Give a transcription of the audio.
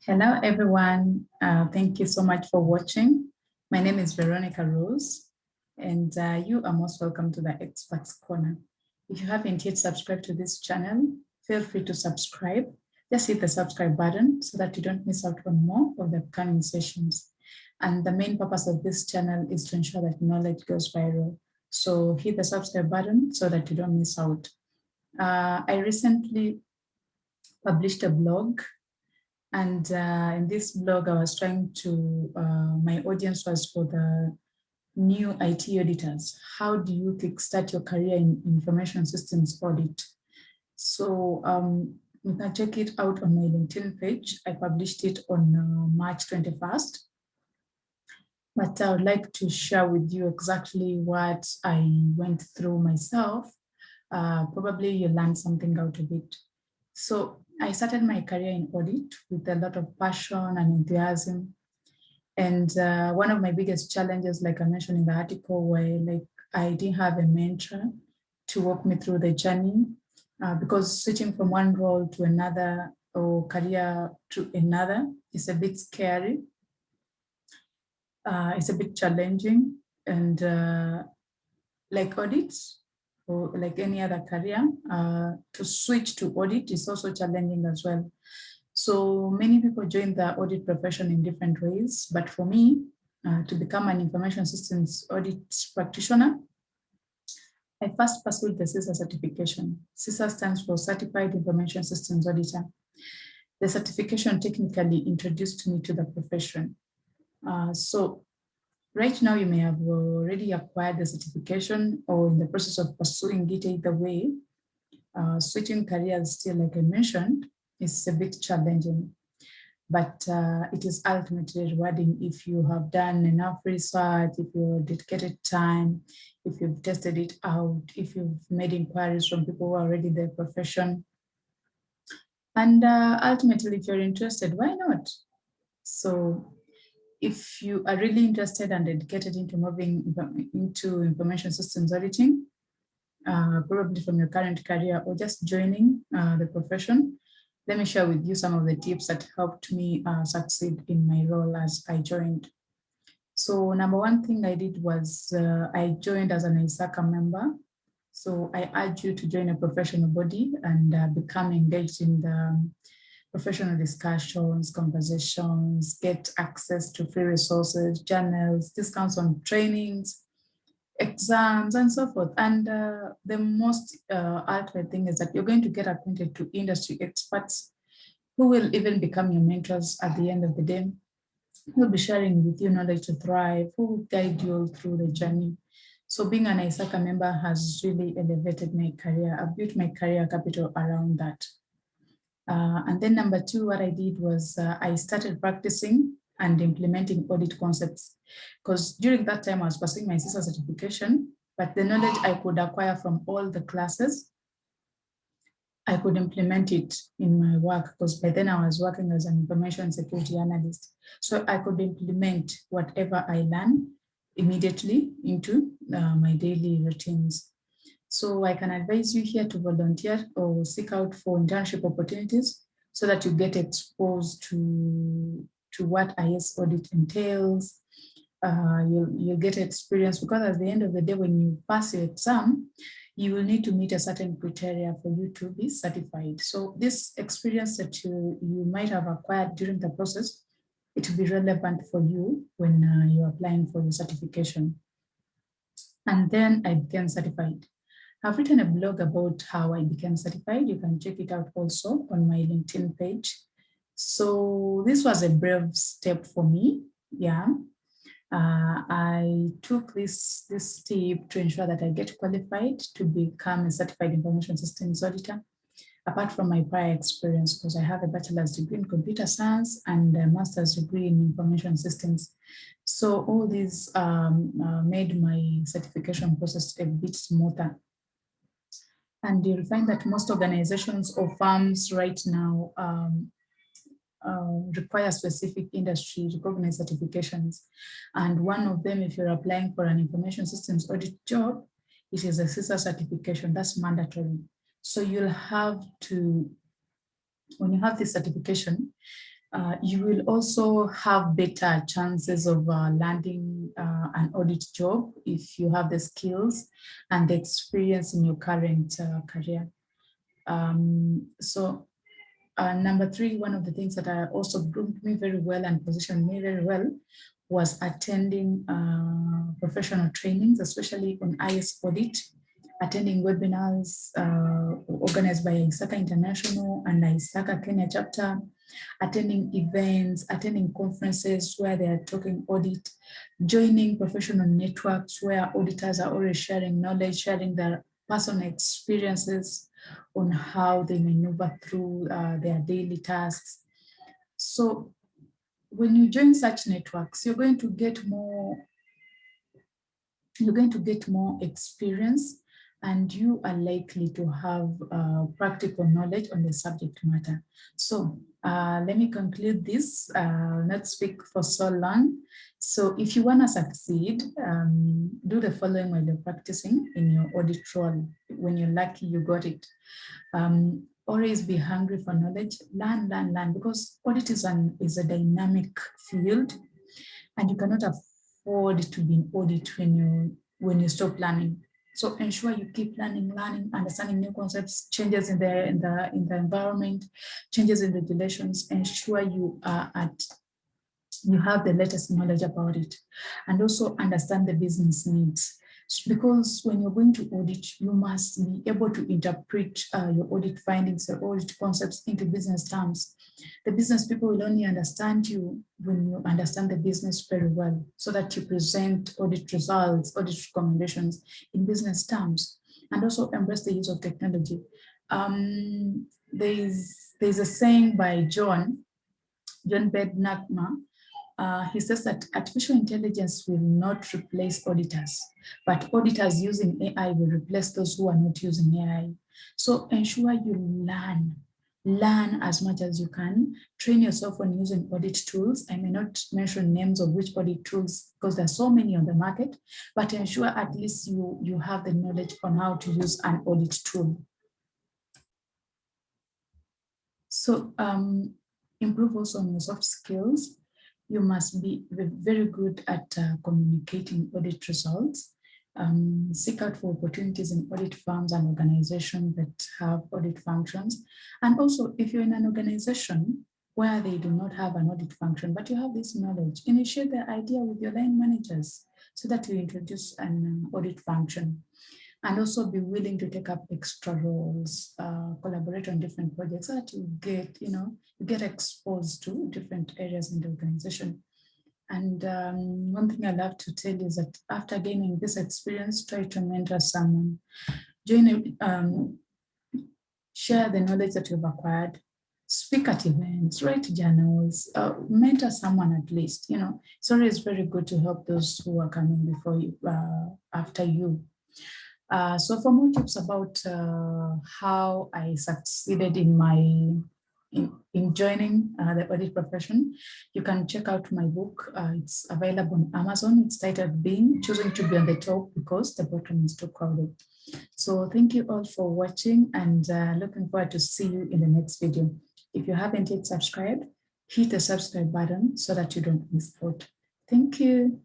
Hello, everyone. Thank you so much for watching. My name is Veronica Rose, and you are most welcome to the Experts Corner. If you haven't yet subscribed to this channel, feel free to subscribe. Just hit the subscribe button so that you don't miss out on more of the upcoming sessions. And the main purpose of this channel is to ensure that knowledge goes viral. So hit the subscribe button so that you don't miss out. I recently published a blog. And in this blog, I was trying to, my audience was for the new IT auditors. How do you kickstart your career in information systems audit? So you can check it out on my LinkedIn page. I published it on March 21st. But I would like to share with you exactly what I went through myself. Probably you learned something out of it. So I started my career in audit with a lot of passion and enthusiasm. And one of my biggest challenges, like I mentioned in the article, where I didn't have a mentor to walk me through the journey, because switching from one role to another or career to another is a bit scary. It's a bit challenging, and like audits, or like any other career, to switch to audit is also challenging as well. So many people join the audit profession in different ways, but for me, to become an information systems audit practitioner, I first pursued the CISA certification. CISA stands for Certified Information Systems Auditor. The certification technically introduced me to the profession. So right now, you may have already acquired the certification or in the process of pursuing it either way. Switching careers still, like I mentioned, is a bit challenging, but it is ultimately rewarding if you have done enough research, if you dedicated time, if you've tested it out, if you've made inquiries from people who are already in the profession. And ultimately, if you're interested, why not? So if you are really interested and dedicated into moving into information systems auditing, probably from your current career or just joining the profession, let me share with you some of the tips that helped me succeed in my role as I joined. So number one thing I did was I joined as an ISACA member. So I urge you to join a professional body and become engaged in the professional discussions, conversations, get access to free resources, journals, discounts on trainings, exams, and so forth. And the most ultimate thing is that you're going to get acquainted to industry experts who will even become your mentors at the end of the day, who will be sharing with you knowledge to thrive, who will guide you through the journey. So being an ISACA member has really elevated my career. I've built my career capital around that. And then number two, what I did was I started practicing and implementing audit concepts, because during that time I was pursuing my CISA certification, but the knowledge I could acquire from all the classes, I could implement it in my work, because by then I was working as an information security analyst. So I could implement whatever I learned immediately into my daily routines. So I can advise you here to volunteer or seek out for internship opportunities so that you get exposed to what IS audit entails. You'll get experience, because at the end of the day, when you pass your exam, you will need to meet a certain criteria for you to be certified. So this experience that you might have acquired during the process, it will be relevant for you when you're applying for your certification. And then I became certified. I've written a blog about how I became certified. You can check it out also on my LinkedIn page. So this was a brave step for me. Yeah. I took this step to ensure that I get qualified to become a certified information systems auditor, apart from my prior experience, because I have a bachelor's degree in computer science and a master's degree in information systems. So all these made my certification process a bit smoother. And you'll find that most organizations or firms right now require specific industry recognized certifications. And one of them, if you're applying for an information systems audit job, it is a CISA certification. That's mandatory. So you'll have to, when you have this certification, You will also have better chances of landing an audit job if you have the skills and the experience in your current career. Number three, one of the things that also groomed me very well and positioned me very well was attending professional trainings, especially on IS Audit, attending webinars organized by ISACA International and ISACA Kenya chapter, attending events, attending conferences where they are talking audit, joining professional networks where auditors are already sharing knowledge, sharing their personal experiences on how they maneuver through their daily tasks. So when you join such networks, you're going to get more experience, and you are likely to have practical knowledge on the subject matter. So let me conclude this, not speak for so long. So if you want to succeed, do the following while you're practicing in your audit role. When you're lucky, you got it. Always be hungry for knowledge, learn, because audit is a dynamic field, and you cannot afford to be in audit when you stop learning. So ensure you keep learning, understanding new concepts, changes in the environment, changes in regulations. Ensure you have the latest knowledge about it, and also understand the business needs. Because when you're going to audit, you must be able to interpret your audit findings, your audit concepts into business terms. The business people will only understand you when you understand the business very well, so that you present audit results, audit recommendations in business terms, and also embrace the use of technology. There's a saying by John Bednachma. He says that artificial intelligence will not replace auditors, but auditors using AI will replace those who are not using AI. So ensure you learn as much as you can, train yourself on using audit tools. I may not mention names of which audit tools because there are so many on the market, but ensure at least you have the knowledge on how to use an audit tool. So improve also on your soft skills. You must be very good at communicating audit results. Seek out for opportunities in audit firms and organizations that have audit functions. And also, if you're in an organization where they do not have an audit function, but you have this knowledge, initiate the idea with your line managers so that you introduce an audit function. And also be willing to take up extra roles, collaborate on different projects so that you get exposed to different areas in the organization. And one thing I love to tell you is that after gaining this experience, try to mentor someone. Share the knowledge that you've acquired, speak at events, write journals, mentor someone at least. It's always very good to help those who are coming before you, after you. So for more tips about how I succeeded in joining the audit profession, you can check out my book. It's available on Amazon. It's titled Choosing to be on the top because the bottom is too crowded. So thank you all for watching, and looking forward to see you in the next video. If you haven't yet subscribed, hit the subscribe button so that you don't miss out. Thank you.